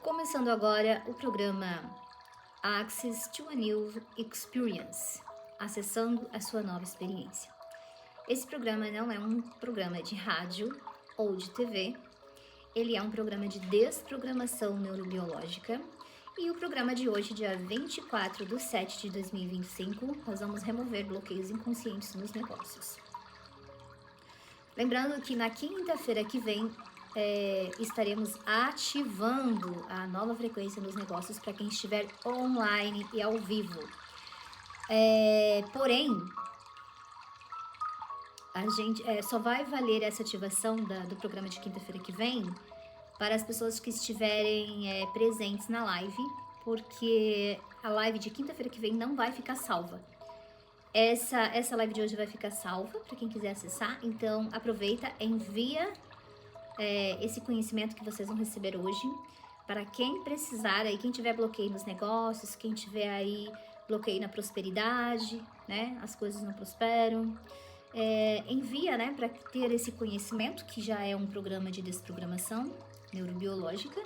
Começando agora o programa Access to a New Experience, acessando a sua nova experiência. Esse programa não é um programa de rádio ou de TV, ele é um programa de desprogramação neurobiológica. E o programa de hoje, dia 24/7/2025, nós vamos remover bloqueios inconscientes nos negócios. Lembrando que na quinta-feira que vem estaremos ativando a nova frequência nos negócios para quem estiver online e ao vivo. Porém, a gente só vai valer essa ativação do programa de quinta-feira que vem para as pessoas que estiverem presentes na live, porque a live de quinta-feira que vem não vai ficar salva. Essa live de hoje vai ficar salva para quem quiser acessar, então aproveita, envia esse conhecimento que vocês vão receber hoje para quem precisar, aí, quem tiver bloqueio nos negócios, quem tiver aí bloqueio na prosperidade, né, as coisas não prosperam, envia, né, para ter esse conhecimento, que já é um programa de desprogramação neurobiológica.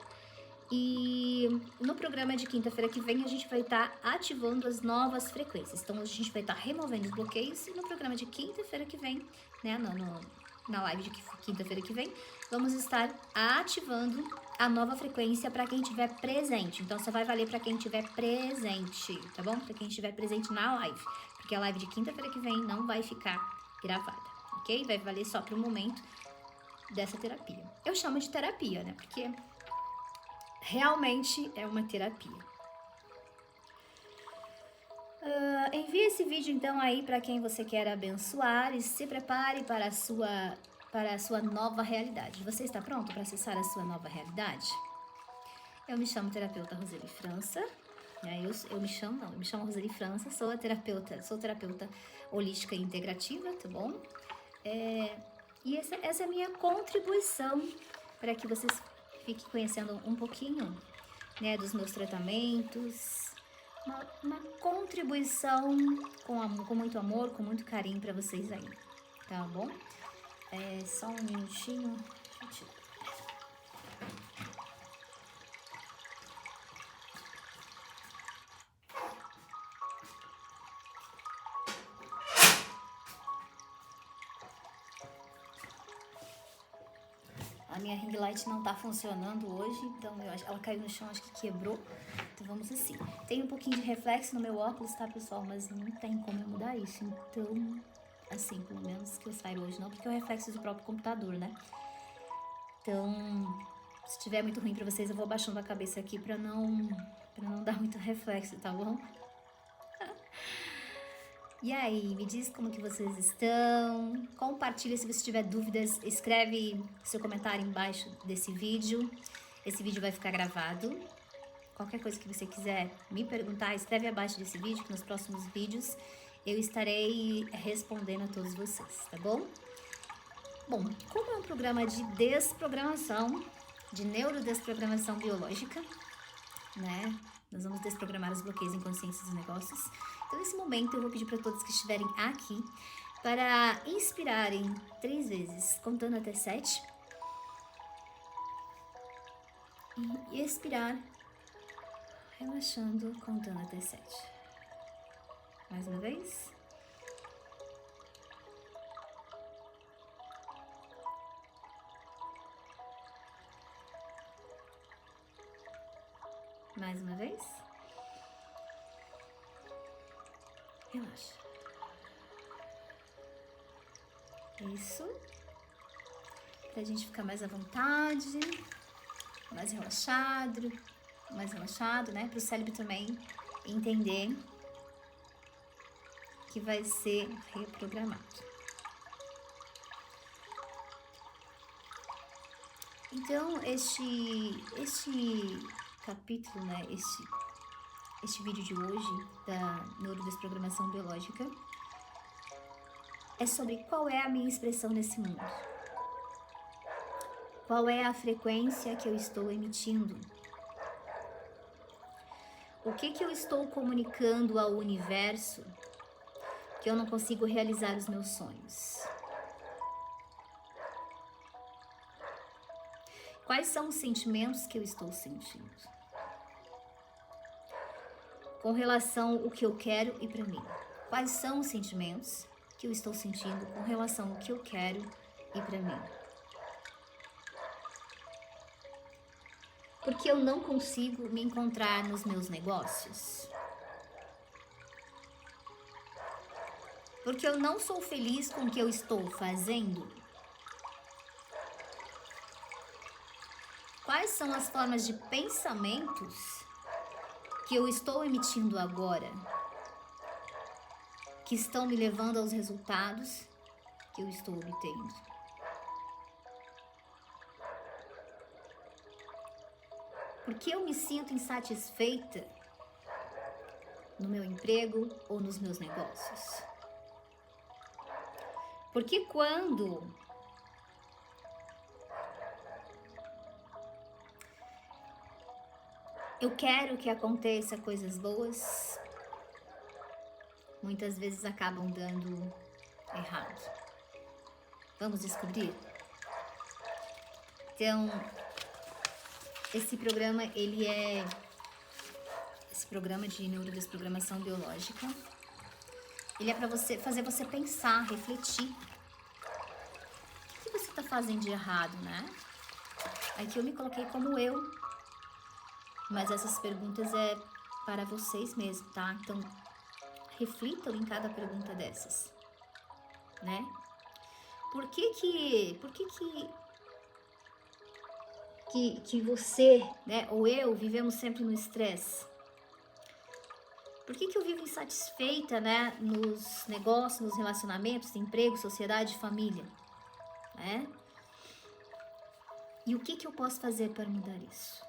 E no programa de quinta-feira que vem a gente vai estar ativando as novas frequências, então a gente vai estar removendo os bloqueios, e no programa de quinta-feira que vem, né, na live de quinta-feira que vem, vamos estar ativando a nova frequência para quem estiver presente. Então só vai valer para quem estiver presente, tá bom? Para quem estiver presente na live, porque a live de quinta-feira que vem não vai ficar gravada, ok? Vai valer só para o momento dessa terapia. Eu chamo de terapia, né? Porque realmente é uma terapia. Envie esse vídeo então aí para quem você quer abençoar e se prepare para a sua nova realidade. Você está pronto para acessar a sua nova realidade? Eu me chamo terapeuta Roseli França. Eu me chamo Roseli França, sou terapeuta holística e integrativa, tá bom? E essa é a minha contribuição para que vocês fiquem conhecendo um pouquinho, né, dos meus tratamentos. Uma contribuição com muito amor, com muito carinho para vocês aí, tá bom? Só um minutinho, gente. A minha ring light não tá funcionando hoje, então ela caiu no chão, acho que quebrou. Então vamos assim. Tem um pouquinho de reflexo no meu óculos, tá, pessoal? Mas não tem como eu mudar isso. Então, assim, pelo menos que eu saiba hoje não, porque é o reflexo do próprio computador, né? Então, se tiver muito ruim pra vocês, eu vou abaixando a cabeça aqui pra não dar muito reflexo, tá bom? E aí, me diz como que vocês estão, compartilha se você tiver dúvidas, escreve seu comentário embaixo desse vídeo, esse vídeo vai ficar gravado. Qualquer coisa que você quiser me perguntar, escreve abaixo desse vídeo, que nos próximos vídeos eu estarei respondendo a todos vocês, tá bom? Bom, como é um programa de desprogramação, de neurodesprogramação biológica, né? Nós vamos desprogramar os bloqueios inconscientes dos negócios. Então, nesse momento, eu vou pedir para todos que estiverem aqui para inspirarem 3 vezes, contando até 7. E expirar, relaxando, contando até 7. Mais uma vez. Mais uma vez. Relaxa. Isso. Pra gente ficar mais à vontade, mais relaxado, né? Pro cérebro também entender que vai ser reprogramado. Então, este capítulo, né? Este vídeo de hoje da neurodesprogramação biológica é sobre qual é a minha expressão nesse mundo. Qual é a frequência que eu estou emitindo? O que eu estou comunicando ao universo que eu não consigo realizar os meus sonhos? Quais são os sentimentos que eu estou sentindo? Com relação ao que eu quero e para mim. Quais são os sentimentos que eu estou sentindo com relação ao que eu quero e para mim? Porque eu não consigo me encontrar nos meus negócios? Porque eu não sou feliz com o que eu estou fazendo? Quais são as formas de pensamentos que eu estou emitindo agora, que estão me levando aos resultados que eu estou obtendo? Porque eu me sinto insatisfeita no meu emprego ou nos meus negócios? Porque quando eu quero que aconteça coisas boas, muitas vezes acabam dando errado. Vamos descobrir? Então, esse programa, esse programa de neurodesprogramação biológica, ele é para você fazer você pensar, refletir. O que você está fazendo de errado, né? Aqui eu me coloquei como eu, mas essas perguntas é para vocês mesmo, tá? Então, reflitam em cada pergunta dessas, né? Por que você, né, ou eu, vivemos sempre no estresse? Por que eu vivo insatisfeita, né, nos negócios, nos relacionamentos, emprego, sociedade, família, né? E o que eu posso fazer para mudar isso?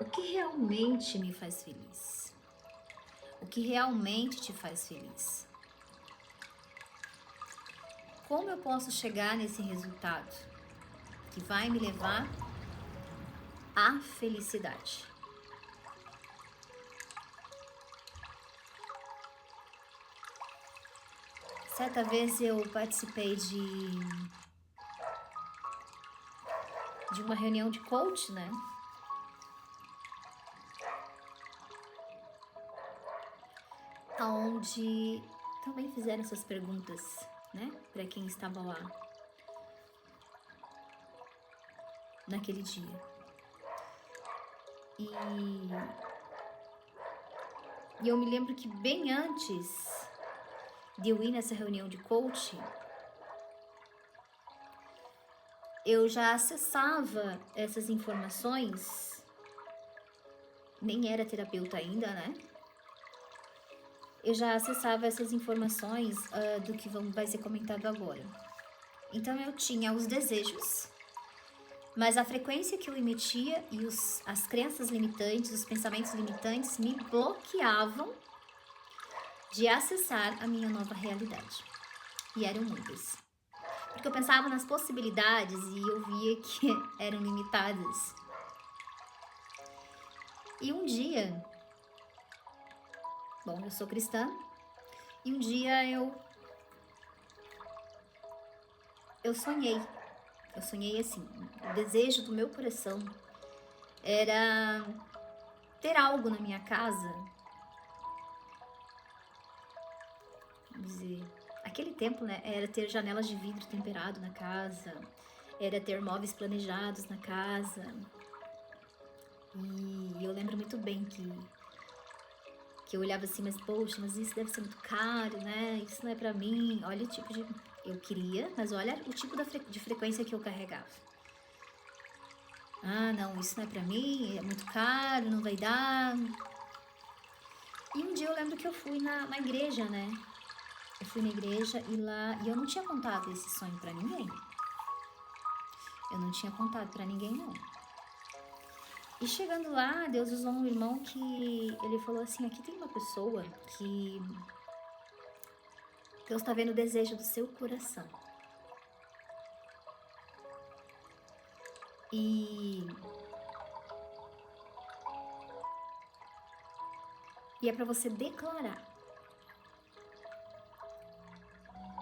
O que realmente me faz feliz? O que realmente te faz feliz? Como eu posso chegar nesse resultado que vai me levar à felicidade? Certa vez eu participei de uma reunião de coach, né? Onde também fizeram essas perguntas, né? Para quem estava lá naquele dia. E eu me lembro que bem antes de eu ir nessa reunião de coach, eu já acessava essas informações, nem era terapeuta ainda, né? Eu já acessava essas informações do que vai ser comentado agora. Então eu tinha os desejos, mas a frequência que eu emitia e as crenças limitantes, os pensamentos limitantes me bloqueavam de acessar a minha nova realidade. E eram muitas. Porque eu pensava nas possibilidades e eu via que eram limitadas. E um dia, bom, eu sou cristã, e um dia eu sonhei. Eu sonhei assim, o desejo do meu coração era ter algo na minha casa. Vamos dizer, aquele tempo, né, era ter janelas de vidro temperado na casa, era ter móveis planejados na casa. E eu lembro muito bem que eu olhava assim, mas poxa, mas isso deve ser muito caro, né? Isso não é pra mim. Olha o tipo de... Eu queria, mas olha o tipo de frequência que eu carregava. Ah, não, isso não é pra mim, é muito caro, não vai dar. E um dia eu lembro que eu fui na igreja, né? Eu fui na igreja e eu não tinha contado esse sonho pra ninguém. Eu não tinha contado pra ninguém, não. E chegando lá, Deus usou um irmão que ele falou assim, aqui tem uma pessoa que Deus está vendo o desejo do seu coração. E é para você declarar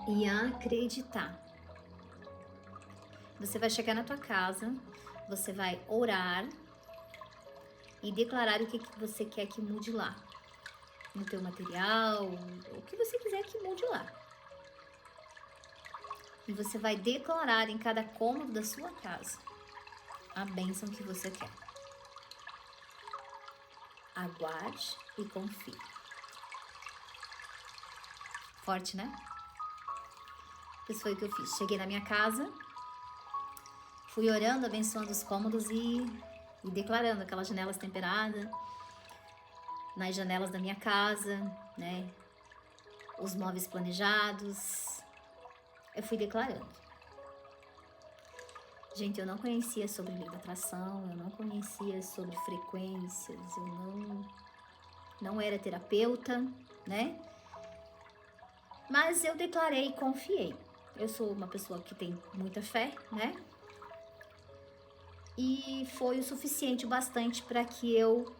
e acreditar Você vai chegar na tua casa, você vai orar e declarar o que você quer que mude lá. No teu material, o que você quiser que mude lá. E você vai declarar em cada cômodo da sua casa a bênção que você quer. Aguarde e confie. Forte, né? Isso foi o que eu fiz. Cheguei na minha casa, fui orando, abençoando os cômodos e declarando aquelas janelas temperadas nas janelas da minha casa, né? Os móveis planejados. Eu fui declarando. Gente, eu não conhecia sobre lei da atração, eu não conhecia sobre frequências, eu não era terapeuta, né? Mas eu declarei e confiei. Eu sou uma pessoa que tem muita fé, né? E foi o suficiente, o bastante para que eu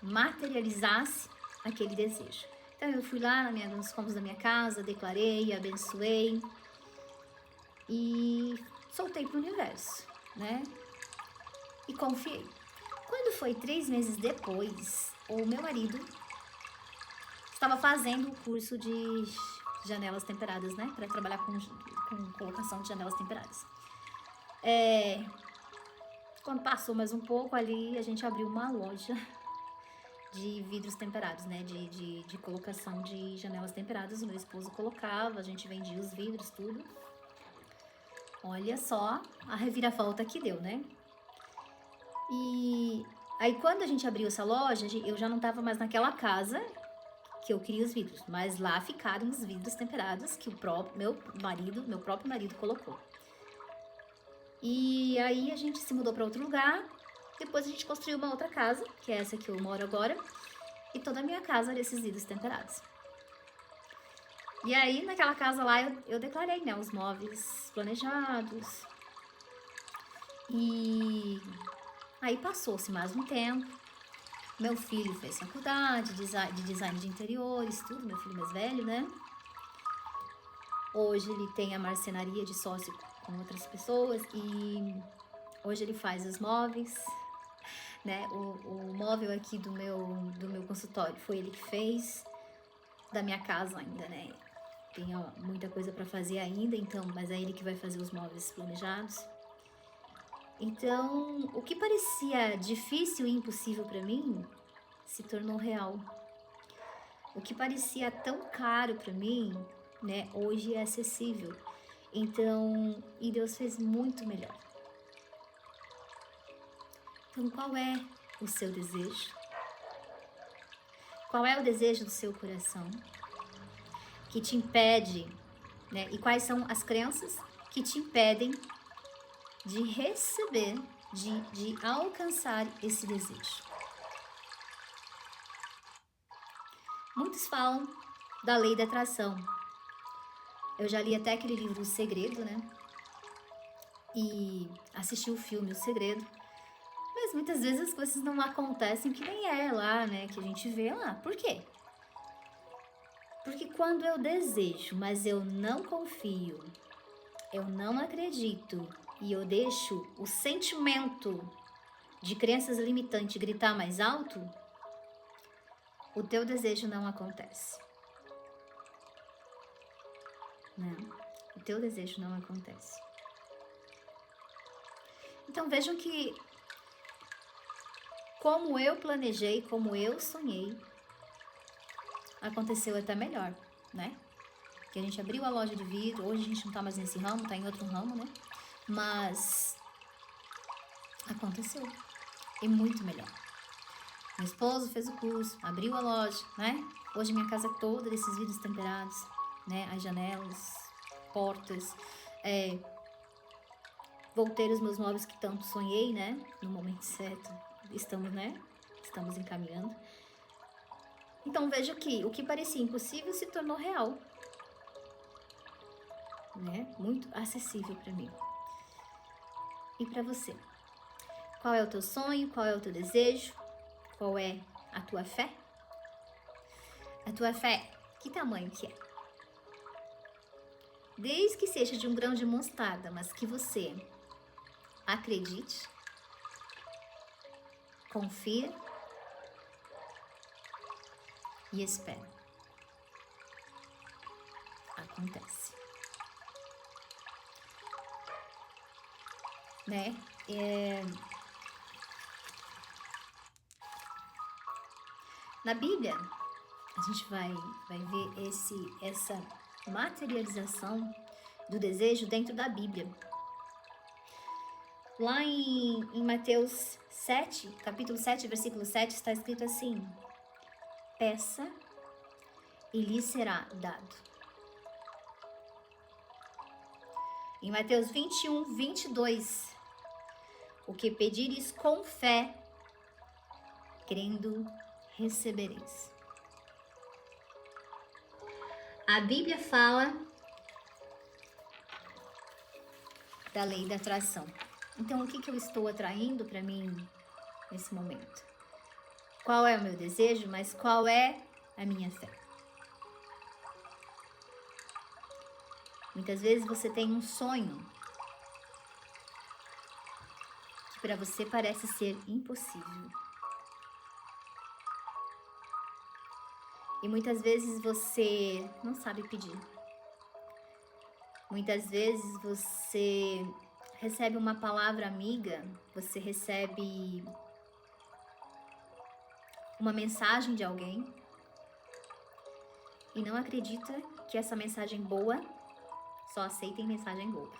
materializasse aquele desejo. Então eu fui lá nos cômodos da minha casa, declarei, abençoei e soltei para o universo, né? E confiei. Quando foi 3 meses depois, o meu marido estava fazendo o curso de janelas temperadas, né? Para trabalhar com colocação de janelas temperadas. Quando passou mais um pouco ali, a gente abriu uma loja de vidros temperados, né? De colocação de janelas temperadas. O meu esposo colocava, a gente vendia os vidros, tudo. Olha só a reviravolta que deu, né? E aí, quando a gente abriu essa loja, eu já não tava mais naquela casa que eu queria os vidros, mas lá ficaram os vidros temperados que meu próprio marido colocou. E aí a gente se mudou para outro lugar. Depois a gente construiu uma outra casa, que é essa que eu moro agora, e toda a minha casa era esses vidros temperados. E aí naquela casa lá eu declarei, né, os móveis planejados. E aí passou-se mais um tempo. Meu filho fez faculdade de design de interiores, tudo, meu filho mais velho, né? Hoje ele tem a marcenaria de sócio com outras pessoas e hoje ele faz os móveis, né? O móvel aqui do meu consultório foi ele que fez, da minha casa ainda, né? Tem muita coisa para fazer ainda, então, mas é ele que vai fazer os móveis planejados. Então, o que parecia difícil e impossível para mim se tornou real. O que parecia tão caro para mim, né, hoje é acessível. Então, e Deus fez muito melhor. Então, qual é o seu desejo? Qual é o desejo do seu coração que te impede, né? E quais são as crenças que te impedem de receber, de alcançar esse desejo? Muitos falam da lei da atração. Eu já li até aquele livro O Segredo, né? E assisti o filme O Segredo. Mas muitas vezes as coisas não acontecem que nem é lá, né? Que a gente vê lá. Por quê? Porque quando eu desejo, mas eu não confio, eu não acredito e eu deixo o sentimento de crenças limitantes gritar mais alto, o teu desejo não acontece. Não, o teu desejo não acontece. Então vejam que como eu planejei, como eu sonhei, aconteceu até melhor, né? Que a gente abriu a loja de vidro, hoje a gente não tá mais nesse ramo, tá em outro ramo, né? Mas aconteceu, e muito melhor. Meu esposo fez o curso, abriu a loja, né? Hoje minha casa é toda desses vidros temperados, né? As janelas, portas, vou ter os meus móveis que tanto sonhei, né? No momento certo, estamos, né? Estamos encaminhando. Então vejo que o que parecia impossível se tornou real, né? Muito acessível para mim. E para você? Qual é o teu sonho? Qual é o teu desejo? Qual é a tua fé? A tua fé, que tamanho que é? Desde que seja de um grão de mostarda, mas que você acredite, confia e espera. Acontece. Né? Na Bíblia, a gente vai ver essa materialização do desejo dentro da Bíblia. Lá em Mateus 7, capítulo 7, versículo 7, está escrito assim: peça e lhe será dado. Em Mateus 21, 22, o que pedires com fé, crendo, recebereis. A Bíblia fala da lei da atração. Então, o que eu estou atraindo para mim nesse momento? Qual é o meu desejo, mas qual é a minha fé? Muitas vezes você tem um sonho que para você parece ser impossível. E muitas vezes você não sabe pedir. Muitas vezes você recebe uma palavra amiga, você recebe uma mensagem de alguém e não acredita que essa mensagem boa, só aceitem mensagem boa,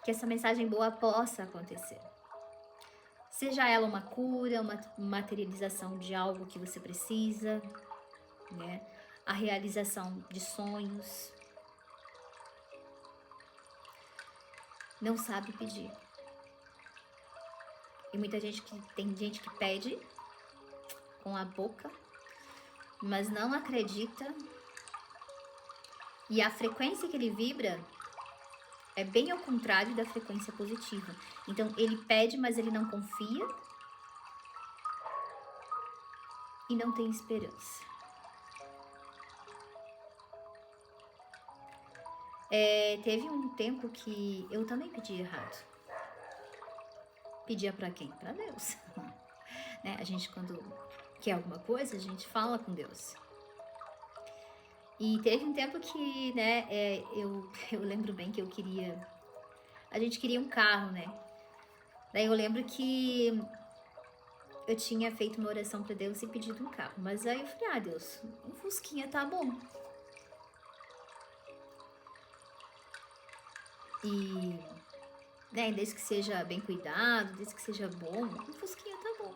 que essa mensagem boa possa acontecer. Seja ela uma cura, uma materialização de algo que você precisa, né? A realização de sonhos. Não sabe pedir. E muita gente tem gente que pede com a boca, mas não acredita. E a frequência que ele vibra é bem ao contrário da frequência positiva. Então ele pede, mas ele não confia e não tem esperança. Teve um tempo que eu também pedi errado. Pedia pra quem? Pra Deus. Né? A gente, quando quer alguma coisa, a gente fala com Deus. E teve um tempo que, né, eu lembro bem que a gente queria um carro, né? Daí eu lembro que eu tinha feito uma oração pra Deus e pedido um carro. Mas aí eu falei, Deus, um Fusquinha tá bom. E, né, desde que seja bem cuidado, desde que seja bom, um Fusquinha tá bom.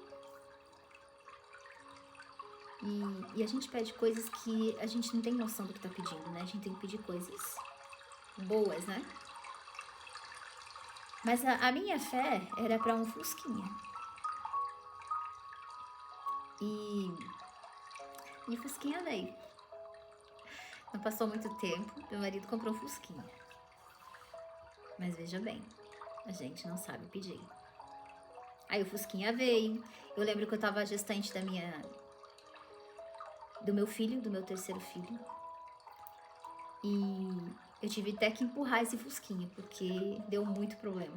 E a gente pede coisas que a gente não tem noção do que tá pedindo, né? A gente tem que pedir coisas boas, né? Mas a minha fé era pra um Fusquinha. E o Fusquinha veio. Não passou muito tempo, meu marido comprou um Fusquinha. Mas veja bem, a gente não sabe pedir. Aí o Fusquinha veio. Eu lembro que eu tava gestante do meu filho, do meu terceiro filho. E eu tive até que empurrar esse Fusquinha, porque deu muito problema.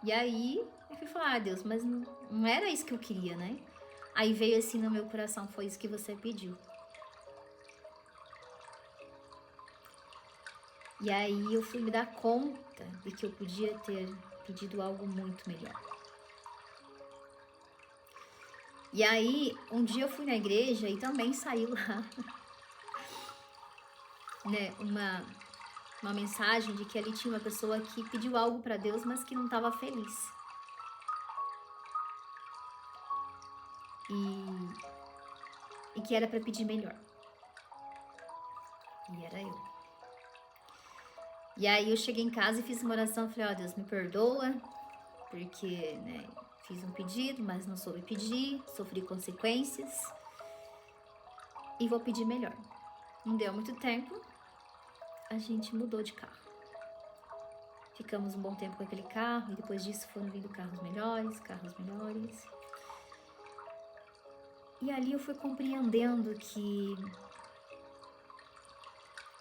E aí eu fui falar, Deus, mas não era isso que eu queria, né? Aí veio assim no meu coração, foi isso que você pediu. E aí eu fui me dar conta de que eu podia ter pedido algo muito melhor. E aí, um dia eu fui na igreja e também saiu lá, né, uma mensagem de que ali tinha uma pessoa que pediu algo para Deus, mas que não estava feliz. E que era para pedir melhor. E era eu. E aí eu cheguei em casa e fiz uma oração, falei, Deus, me perdoa, porque, né, fiz um pedido, mas não soube pedir, sofri consequências e vou pedir melhor. Não deu muito tempo, a gente mudou de carro. Ficamos um bom tempo com aquele carro e depois disso foram vindo carros melhores. E ali eu fui compreendendo que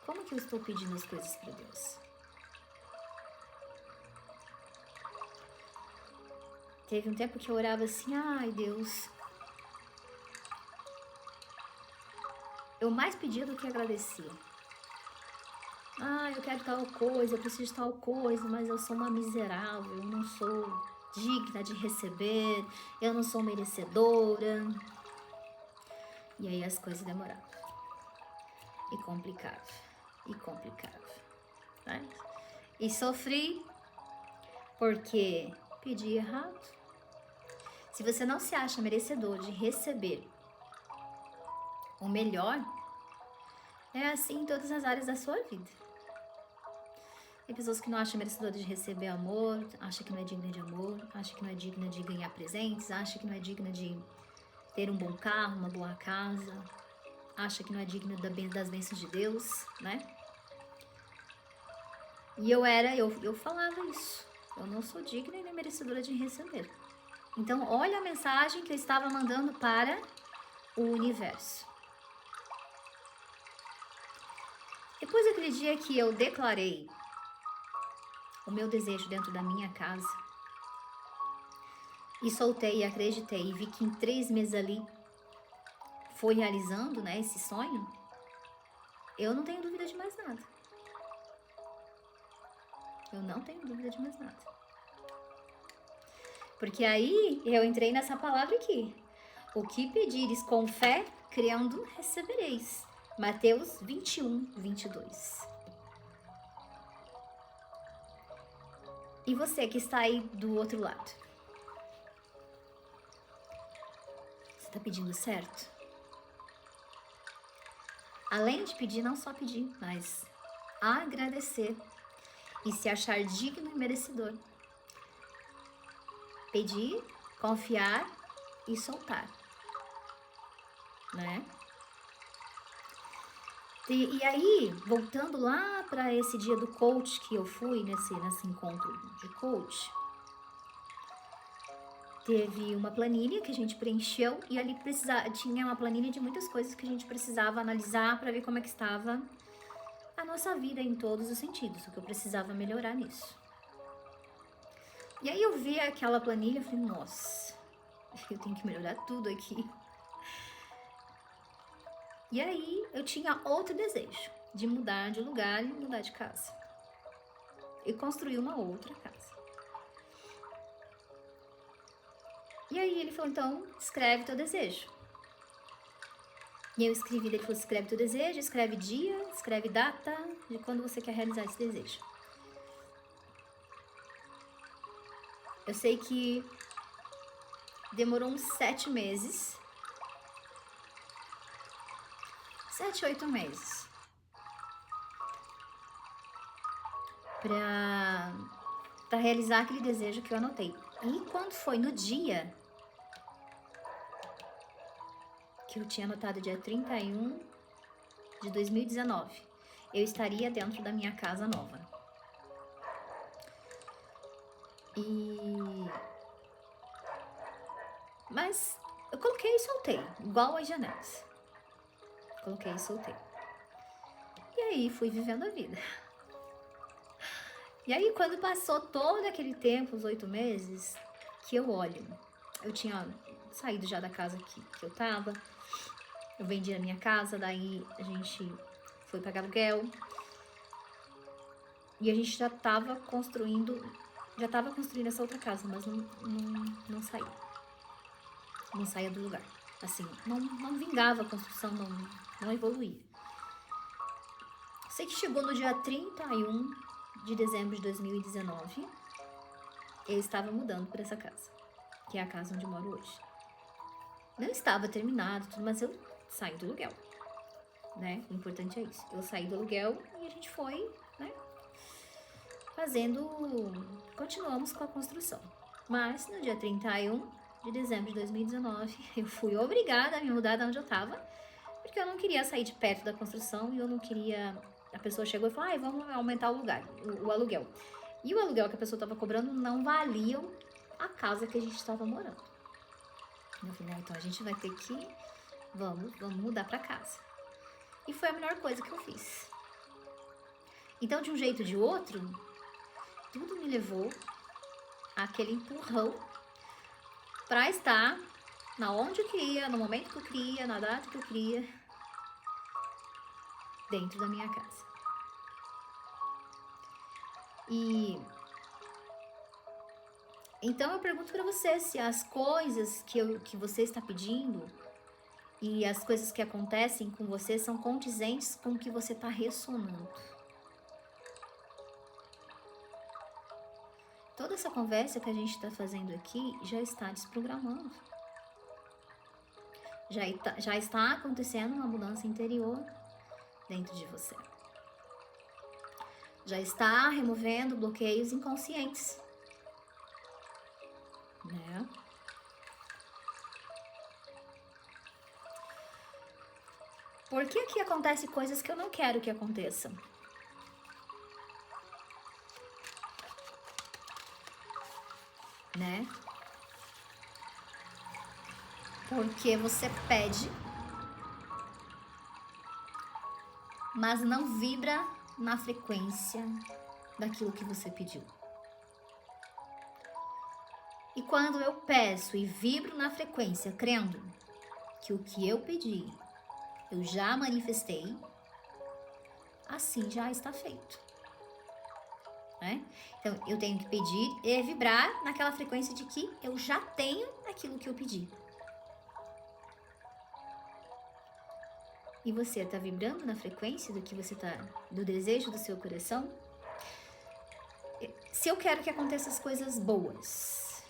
como que eu estou pedindo as coisas para Deus? Teve um tempo que eu orava assim, ai Deus, eu mais pedia do que agradecia. Ah, eu quero tal coisa, eu preciso de tal coisa, mas eu sou uma miserável, eu não sou digna de receber, eu não sou merecedora. E aí as coisas demoravam. E complicava. E complicava. Né? E sofri porque pedi errado. Se você não se acha merecedor de receber o melhor, é assim em todas as áreas da sua vida. Tem pessoas que não acham merecedoras de receber amor, acha que não é digna de amor, acha que não é digna de ganhar presentes, acha que não é digna de ter um bom carro, uma boa casa, acha que não é digna das bênçãos de Deus, né? E eu falava isso. Eu não sou digna e nem merecedora de receber. Então, olha a mensagem que eu estava mandando para o universo. Depois daquele dia que eu declarei o meu desejo dentro da minha casa, e soltei e acreditei, e vi que em 3 meses ali foi realizando, né, esse sonho, eu não tenho dúvida de mais nada. Eu não tenho dúvida de mais nada. Porque aí eu entrei nessa palavra aqui. O que pedires com fé, crendo, recebereis. Mateus 21, 22. E você que está aí do outro lado? Você está pedindo certo? Além de pedir, não só pedir, mas agradecer e se achar digno e merecedor. Pedir, confiar e soltar, né? E aí, voltando lá para esse dia do coach que eu fui, nesse encontro de coach, teve uma planilha que a gente preencheu e ali tinha uma planilha de muitas coisas que a gente precisava analisar para ver como é que estava a nossa vida em todos os sentidos, o que eu precisava melhorar nisso. E aí eu vi aquela planilha e falei, nossa, eu tenho que melhorar tudo aqui. E aí eu tinha outro desejo, de mudar de lugar e mudar de casa. E construir uma outra casa. E aí ele falou, então, escreve teu desejo. E eu escrevi, ele falou, escreve teu desejo, escreve dia, escreve data de quando você quer realizar esse desejo. Eu sei que demorou uns 7 meses. 7, 8 meses. Pra realizar aquele desejo que eu anotei. E quando foi no dia que eu tinha anotado, dia 31 de 2019, eu estaria dentro da minha casa nova. Mas eu coloquei e soltei, igual as janelas. Coloquei e soltei. E aí fui vivendo a vida. E aí quando passou todo aquele tempo, os 8 meses, que eu olho, eu tinha saído já da casa que eu tava, eu vendi a minha casa, daí a gente foi pagar aluguel. E a gente já tava construindo essa outra casa, mas não saía. Não saía do lugar. Assim, não vingava a construção, não evoluía. Sei que chegou no dia 31 de dezembro de 2019, eu estava mudando para essa casa, que é a casa onde eu moro hoje. Não estava terminado, tudo, mas eu saí do aluguel, né? O importante é isso. Eu saí do aluguel e a gente foi, né? Continuamos com a construção. Mas no dia 31 de dezembro de 2019, eu fui obrigada a me mudar de onde eu estava, porque eu não queria sair de perto da construção e eu não queria... A pessoa chegou e falou, vamos aumentar o aluguel. E o aluguel que a pessoa estava cobrando não valia a casa que a gente estava morando. Eu falei, então a gente vai ter que... Vamos mudar para casa. E foi a melhor coisa que eu fiz. Então, de um jeito ou de outro, tudo me levou àquele empurrão para estar na onde eu queria, no momento que eu queria, na data que eu queria, dentro da minha casa. E então eu pergunto para você se as coisas que você está pedindo e as coisas que acontecem com você são condizentes com o que você está ressonando. Toda essa conversa que a gente está fazendo aqui já está desprogramando. Já está acontecendo uma mudança interior dentro de você. Já está removendo bloqueios inconscientes, né? Por que que acontecem coisas que eu não quero que aconteçam? Né? Porque você pede, mas não vibra na frequência daquilo que você pediu. E quando eu peço e vibro na frequência, crendo que o que eu pedi, eu já manifestei, assim já está feito. Né? Então, eu tenho que pedir e vibrar naquela frequência de que eu já tenho aquilo que eu pedi. E você está vibrando na frequência do que você está, do desejo do seu coração? Se eu quero que aconteçam as coisas boas,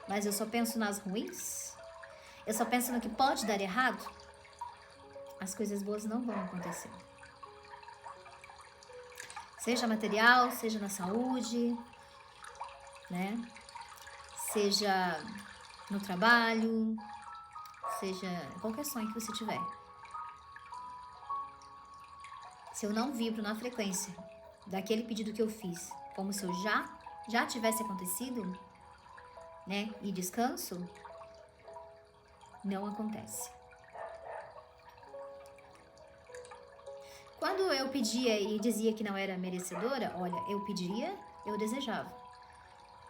mas eu só penso nas ruins, eu só penso no que pode dar errado, as coisas boas não vão acontecer. Seja material, seja na saúde, né? Seja no trabalho, seja qualquer sonho que você tiver. Se eu não vibro na frequência daquele pedido que eu fiz, como se eu já tivesse acontecido, né? E descanso, não acontece. Quando eu pedia e dizia que não era merecedora, olha, eu pedia, eu desejava.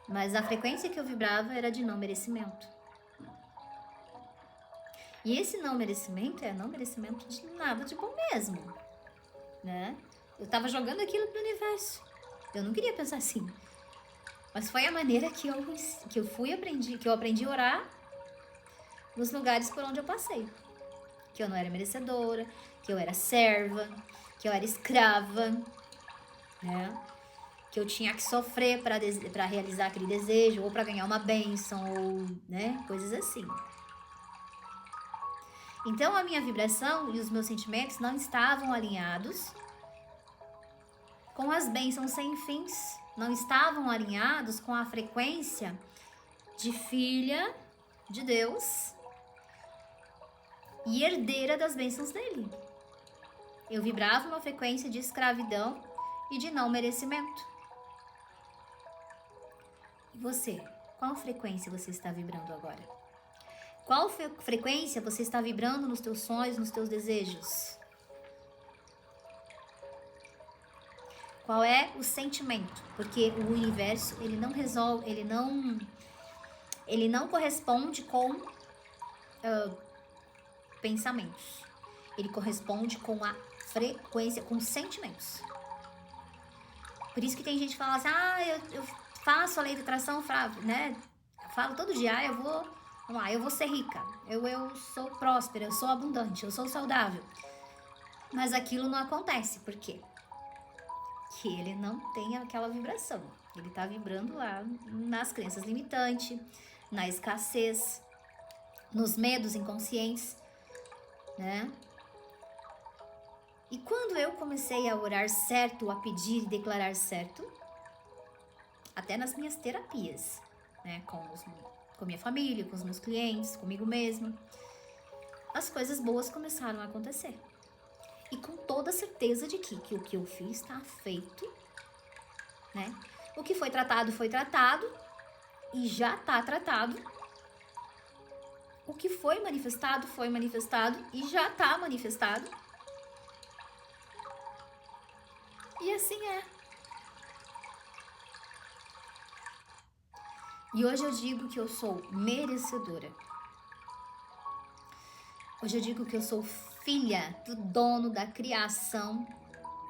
Mas a frequência que eu vibrava era de não merecimento. E esse não merecimento é não merecimento de nada de bom mesmo, né? Eu tava jogando aquilo pro universo. Eu não queria pensar assim. Mas foi a maneira que eu aprendi a orar nos lugares por onde eu passei. Que eu não era merecedora, que eu era serva, que eu era escrava, né? Que eu tinha que sofrer para realizar aquele desejo, ou para ganhar uma bênção, ou, né? Coisas assim. Então, a minha vibração e os meus sentimentos não estavam alinhados com as bênçãos sem fins, não estavam alinhados com a frequência de filha de Deus e herdeira das bênçãos dele. Eu vibrava uma frequência de escravidão e de não merecimento. E você? Qual frequência você está vibrando agora? Qual frequência você está vibrando nos teus sonhos, nos teus desejos? Qual é o sentimento? Porque o universo, ele não resolve, ele não corresponde com pensamentos. Ele corresponde com a frequência, com sentimentos. Por isso que tem gente que fala assim, eu faço a lei da atração, né? Eu falo todo dia, eu vou ser rica, eu sou próspera, eu sou abundante, eu sou saudável. Mas aquilo não acontece, por quê? Que ele não tem aquela vibração. Ele está vibrando lá nas crenças limitantes, na escassez, nos medos inconscientes, né? E quando eu comecei a orar certo, a pedir e declarar certo, até nas minhas terapias, né? Com minha família, com os meus clientes, comigo mesma, as coisas boas começaram a acontecer. E com toda a certeza de que o que eu fiz está feito, né? O que foi tratado e já está tratado. O que foi manifestado e já está manifestado. E assim é. E hoje eu digo que eu sou merecedora. Hoje eu digo que eu sou filha do dono da criação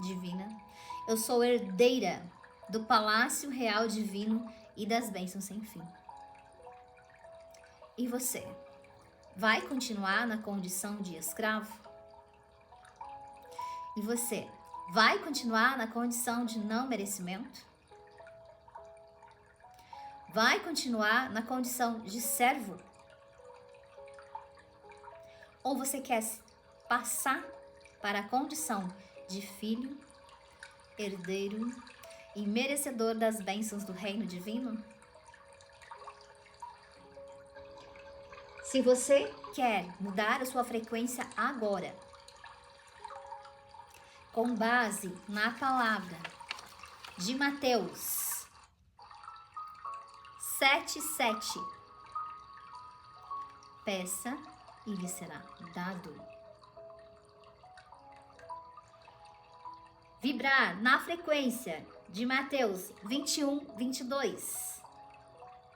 divina. Eu sou herdeira do palácio real divino e das bênçãos sem fim. E você? Vai continuar na condição de escravo? E você? Vai continuar na condição de não merecimento? Vai continuar na condição de servo? Ou você quer passar para a condição de filho, herdeiro e merecedor das bênçãos do reino divino? Se você quer mudar a sua frequência agora, com base na palavra de Mateus 7:7, peça e lhe será dado. Vibrar na frequência de Mateus 21:22.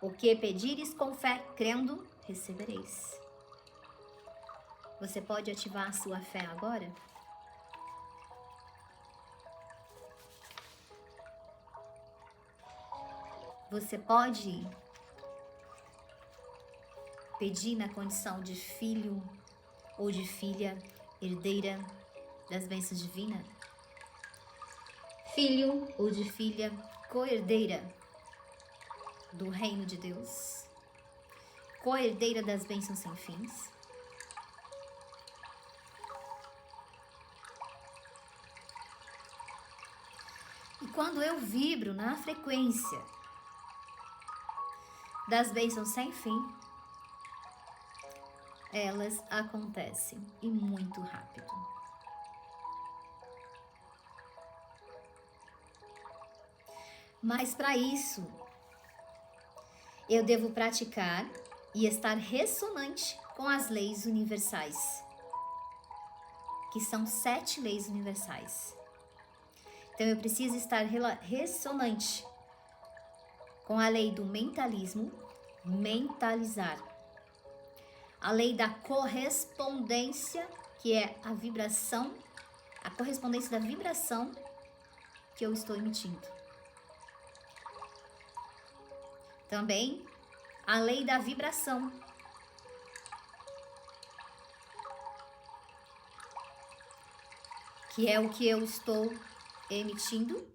O que pedires com fé, crendo, recebereis. Você pode ativar a sua fé agora? Você pode pedir na condição de filho ou de filha, herdeira das bênçãos divinas? Filho ou de filha, co-herdeira do reino de Deus? Co-herdeira das bênçãos sem fins? E quando eu vibro na frequência das bênçãos sem fim, elas acontecem e muito rápido. Mas para isso, eu devo praticar e estar ressonante com as leis universais, que são 7 leis universais. Então eu preciso estar ressonante com a lei do mentalismo, mentalizar. A lei da correspondência, que é a vibração, a correspondência da vibração que eu estou emitindo. Também a lei da vibração, que é o que eu estou emitindo,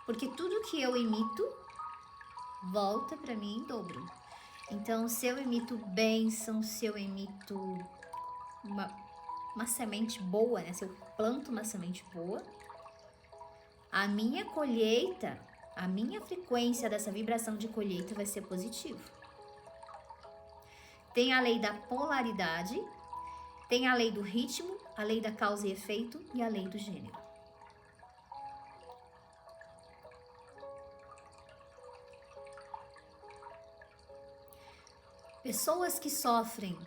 porque tudo que eu emito volta para mim em dobro. Então, se eu emito bênção, se eu emito uma semente boa, né? Se eu planto uma semente boa, a minha colheita, a minha frequência dessa vibração de colheita vai ser positiva. Tem a lei da polaridade, tem a lei do ritmo, a lei da causa e efeito e a lei do gênero. Pessoas que sofrem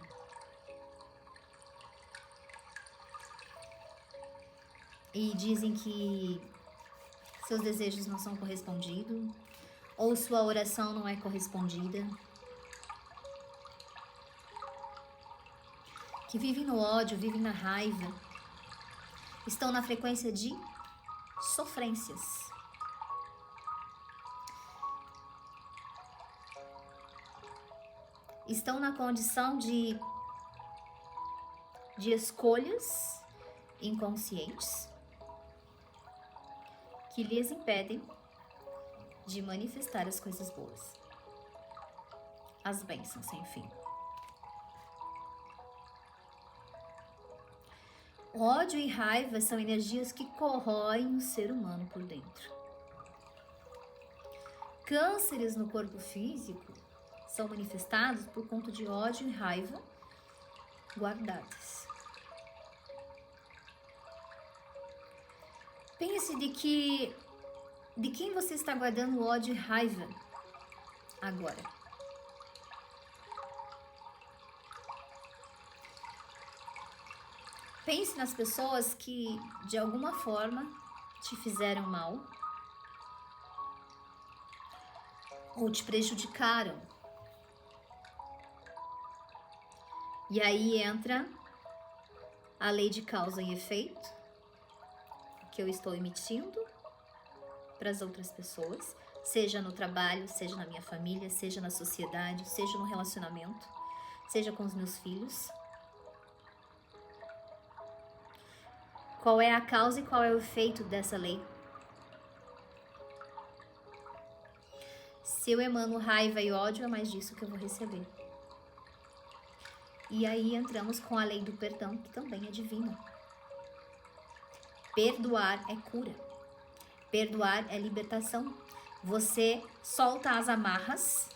e dizem que seus desejos não são correspondidos, ou sua oração não é correspondida, que vivem no ódio, vivem na raiva, estão na frequência de sofrências. Estão na condição de escolhas inconscientes que lhes impedem de manifestar as coisas boas, as bênçãos sem fim. Ódio e raiva são energias que corroem o ser humano por dentro. Cânceres no corpo físico são manifestados por conta de ódio e raiva guardadas. Pense de quem você está guardando ódio e raiva agora. Pense nas pessoas que de alguma forma te fizeram mal, ou te prejudicaram. E aí entra a lei de causa e efeito que eu estou emitindo para as outras pessoas, seja no trabalho, seja na minha família, seja na sociedade, seja no relacionamento, seja com os meus filhos. Qual é a causa e qual é o efeito dessa lei? Se eu emano raiva e ódio, é mais disso que eu vou receber. E aí entramos com a lei do perdão, que também é divina. Perdoar é cura. Perdoar é libertação. Você solta as amarras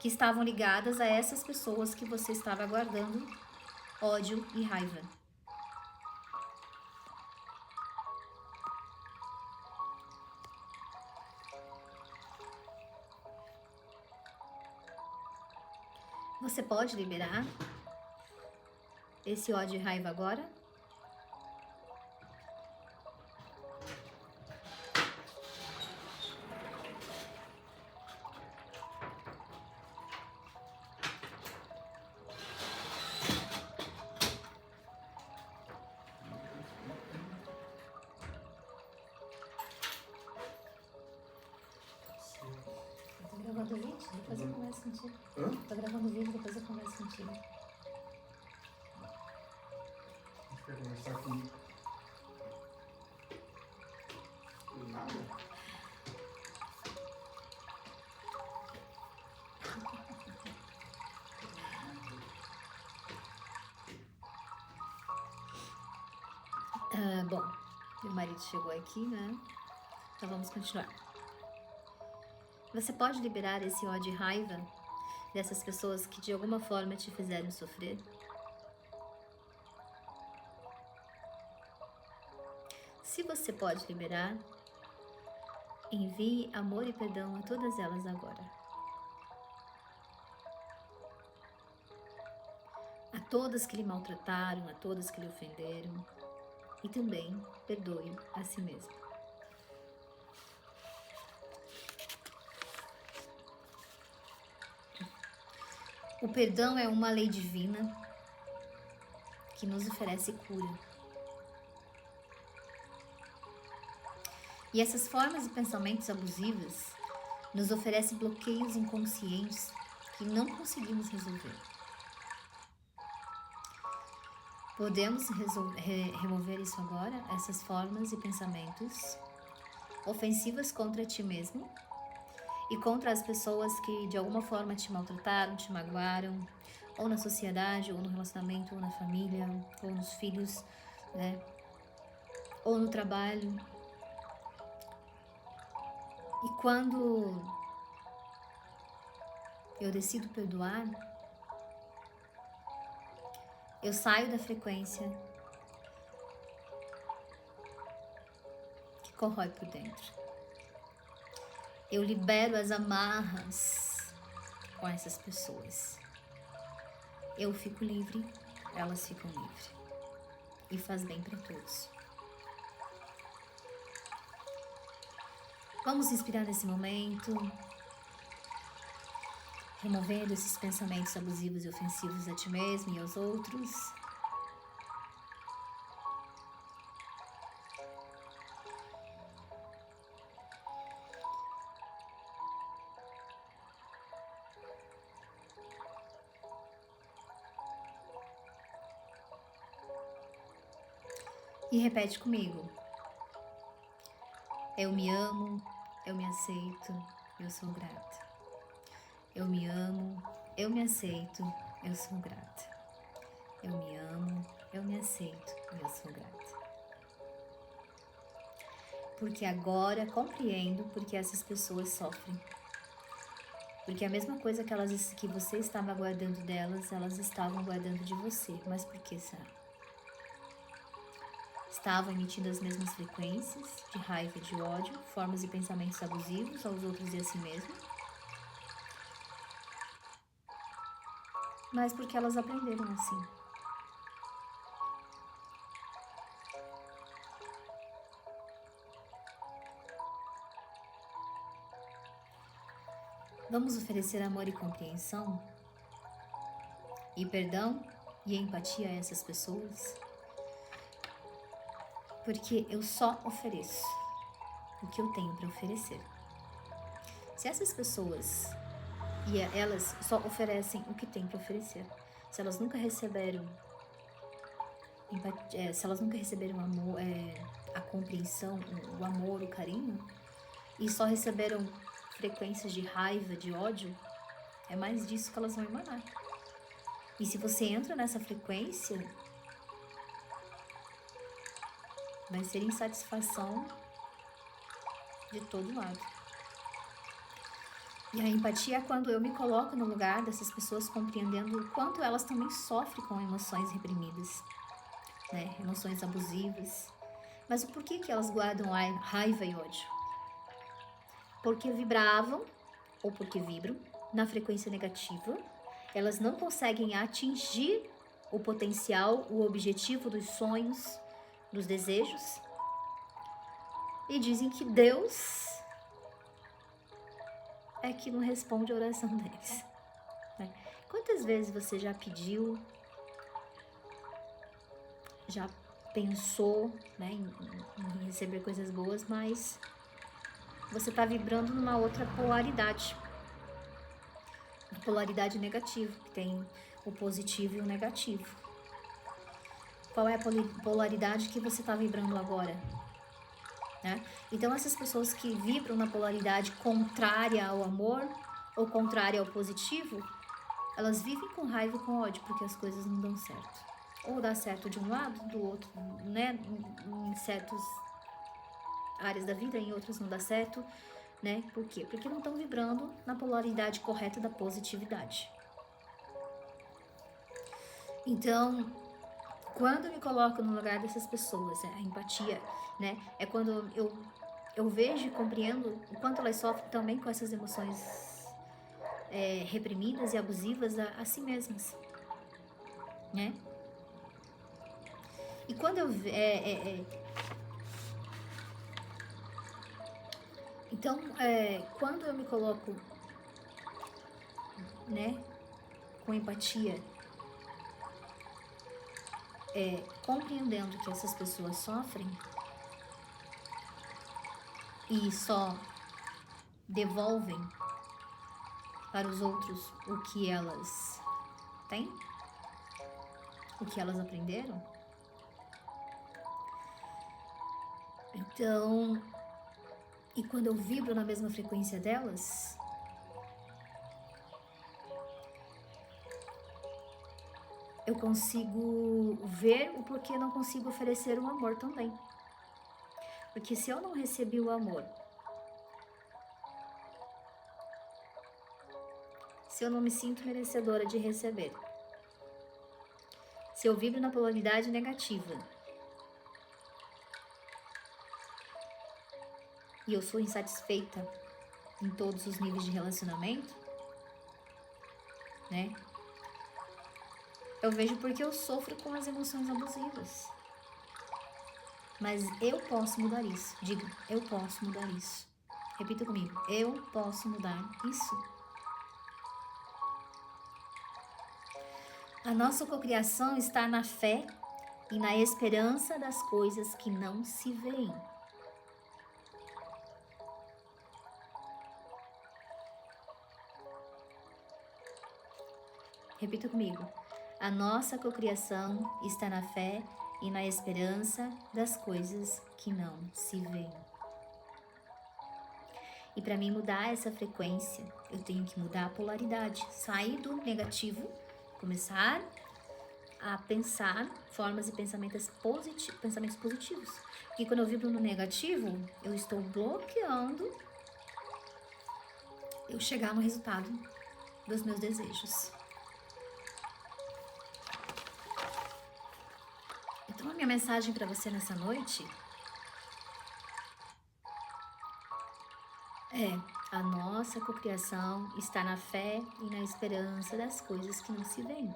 que estavam ligadas a essas pessoas que você estava guardando ódio e raiva. Você pode liberar esse ódio e raiva agora? Tô gravando vídeo, depois eu converso contigo. Tô gravando vídeo, depois eu converso contigo. A gente quer conversar com nada? Bom, meu marido chegou aqui, né? Então vamos continuar. Você pode liberar esse ódio e raiva dessas pessoas que de alguma forma te fizeram sofrer? Se você pode liberar, envie amor e perdão a todas elas agora. A todas que lhe maltrataram, a todas que lhe ofenderam. E também perdoe a si mesmo. O perdão é uma lei divina que nos oferece cura. E essas formas de pensamentos abusivos nos oferecem bloqueios inconscientes que não conseguimos resolver. Podemos remover isso agora, essas formas e pensamentos ofensivas contra ti mesmo e contra as pessoas que de alguma forma te maltrataram, te magoaram, ou na sociedade, ou no relacionamento, ou na família, ou nos filhos, né? Ou no trabalho. E quando eu decido perdoar, eu saio da frequência que corrói por dentro. Eu libero as amarras com essas pessoas. Eu fico livre, elas ficam livres. E faz bem para todos. Vamos inspirar nesse momento, removendo esses pensamentos abusivos e ofensivos a ti mesmo e aos outros. E repete comigo. Eu me amo, eu me aceito, eu sou grata. Eu me amo, eu me aceito, eu sou grata. Eu me amo, eu me aceito e eu sou grata. Porque agora compreendo porque essas pessoas sofrem. Porque a mesma coisa que você estava guardando delas, elas estavam guardando de você. Mas por que será? Estavam emitindo as mesmas frequências de raiva e de ódio, formas e pensamentos abusivos aos outros e a si mesmo. Mas porque elas aprenderam assim. Vamos oferecer amor e compreensão, e perdão e empatia a essas pessoas, porque eu só ofereço o que eu tenho para oferecer. Se essas pessoas e elas só oferecem o que têm para oferecer, se elas nunca receberam se elas nunca receberam amor, a compreensão, o amor, o carinho, e só receberam frequências de raiva, de ódio, é mais disso que elas vão emanar. E se você entra nessa frequência, vai ser insatisfação de todo lado. E a empatia é quando eu me coloco no lugar dessas pessoas, compreendendo o quanto elas também sofrem com emoções reprimidas, né? Emoções abusivas. Mas o porquê que elas guardam raiva e ódio? Porque vibravam, ou porque vibram, na frequência negativa. Elas não conseguem atingir o potencial, o objetivo dos sonhos, dos desejos. E dizem que Deus é que não responde a oração deles. Quantas vezes você já pediu, já pensou, né, em receber coisas boas, mas você está vibrando numa outra polaridade. Polaridade negativa, que tem o positivo e o negativo. Qual é a polaridade que você está vibrando agora? Né? Então, essas pessoas que vibram na polaridade contrária ao amor ou contrária ao positivo, elas vivem com raiva e com ódio porque as coisas não dão certo. Ou dá certo de um lado, do outro, né? Em certas áreas da vida, em outras não dá certo, né? Por quê? Porque não estão vibrando na polaridade correta da positividade. Então, quando eu me coloco no lugar dessas pessoas, a empatia, né? É quando eu vejo e compreendo o quanto elas sofrem também com essas emoções reprimidas e abusivas a si mesmas, né? E quando eu então, quando eu me coloco, né, com empatia, compreendendo que essas pessoas sofrem e só devolvem para os outros o que elas têm, o que elas aprenderam. Então, e quando eu vibro na mesma frequência delas, eu consigo ver o porquê não consigo oferecer o amor também. Porque se eu não recebi o amor, se eu não me sinto merecedora de receber, se eu vibro na polaridade negativa e eu sou insatisfeita em todos os níveis de relacionamento, né? Eu vejo porque eu sofro com as emoções abusivas. Mas eu posso mudar isso. Diga, eu posso mudar isso. Repita comigo, eu posso mudar isso. A nossa cocriação está na fé e na esperança das coisas que não se veem. Repita comigo. A nossa cocriação está na fé e na esperança das coisas que não se veem. E para mim mudar essa frequência, eu tenho que mudar a polaridade, sair do negativo, começar a pensar formas e pensamentos positivos. Porque quando eu vibro no negativo, eu estou bloqueando eu chegar no resultado dos meus desejos. Então, a minha mensagem para você nessa noite a nossa cocriação está na fé e na esperança das coisas que não se veem.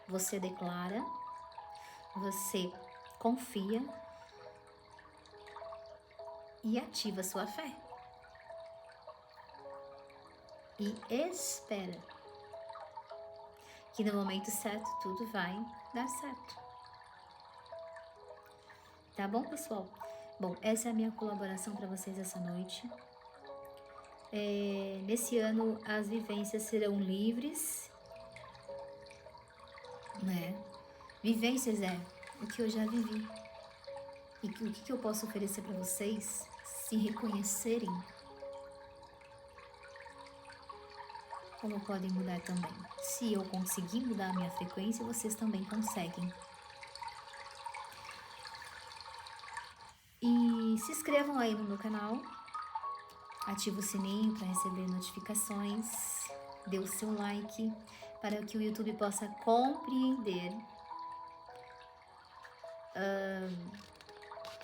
Você declara, você confia e ativa a sua fé. e espera que no momento certo tudo vai dar certo. Tá bom, pessoal? Bom, essa é a minha colaboração para vocês essa noite. Nesse ano as vivências serão livres, né? Vivências é o que eu já vivi e o que eu posso oferecer para vocês se reconhecerem, como podem mudar também. Se eu conseguir mudar a minha frequência, vocês também conseguem. E se inscrevam aí no meu canal, ative o sininho para receber notificações, dê o seu like para que o YouTube possa compreender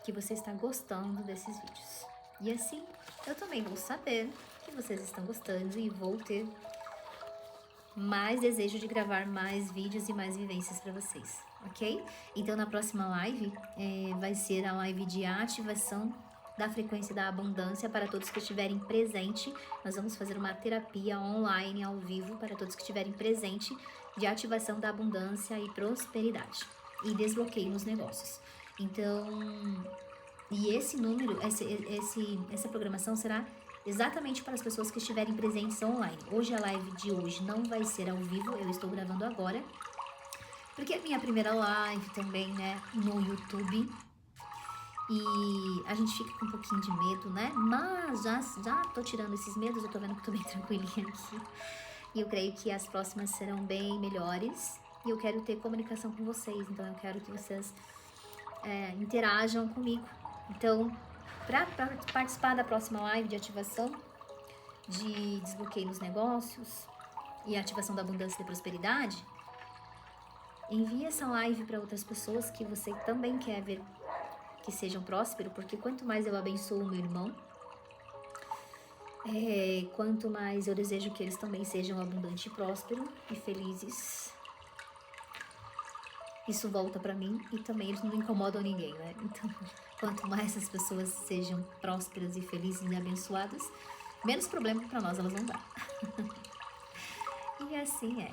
que você está gostando desses vídeos. E assim eu também vou saber que vocês estão gostando e vou ter mais desejo de gravar mais vídeos e mais vivências para vocês, ok? Então na próxima live vai ser a live de ativação da frequência da abundância para todos que estiverem presente. Nós vamos fazer uma terapia online ao vivo para todos que estiverem presente de ativação da abundância e prosperidade e desbloqueio nos negócios. Então, e esse número, essa programação será exatamente para as pessoas que estiverem presentes online. Hoje a live de hoje não vai ser ao vivo, eu estou gravando agora, porque é a minha primeira live também, né, no YouTube. E a gente fica com um pouquinho de medo, né? Mas já tô tirando esses medos, eu tô vendo que tô bem tranquilinha aqui. E eu creio que as próximas serão bem melhores. E eu quero ter comunicação com vocês, então eu quero que vocês interajam comigo. Então, para participar da próxima live de ativação, de desbloqueio nos negócios e ativação da abundância e prosperidade, envie essa live para outras pessoas que você também quer ver que sejam prósperos, porque quanto mais eu abençoo o meu irmão, quanto mais eu desejo que eles também sejam abundantes e prósperos e felizes, isso volta para mim e também eles não incomodam ninguém, né? Então, quanto mais as pessoas sejam prósperas e felizes e abençoadas, menos problema para nós elas vão dar. E assim é.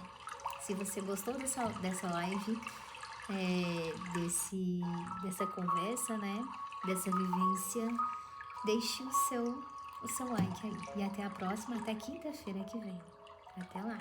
Se você gostou dessa live, dessa conversa, né? Dessa vivência, deixe o seu like aí. E até a próxima, até quinta-feira que vem. Até lá.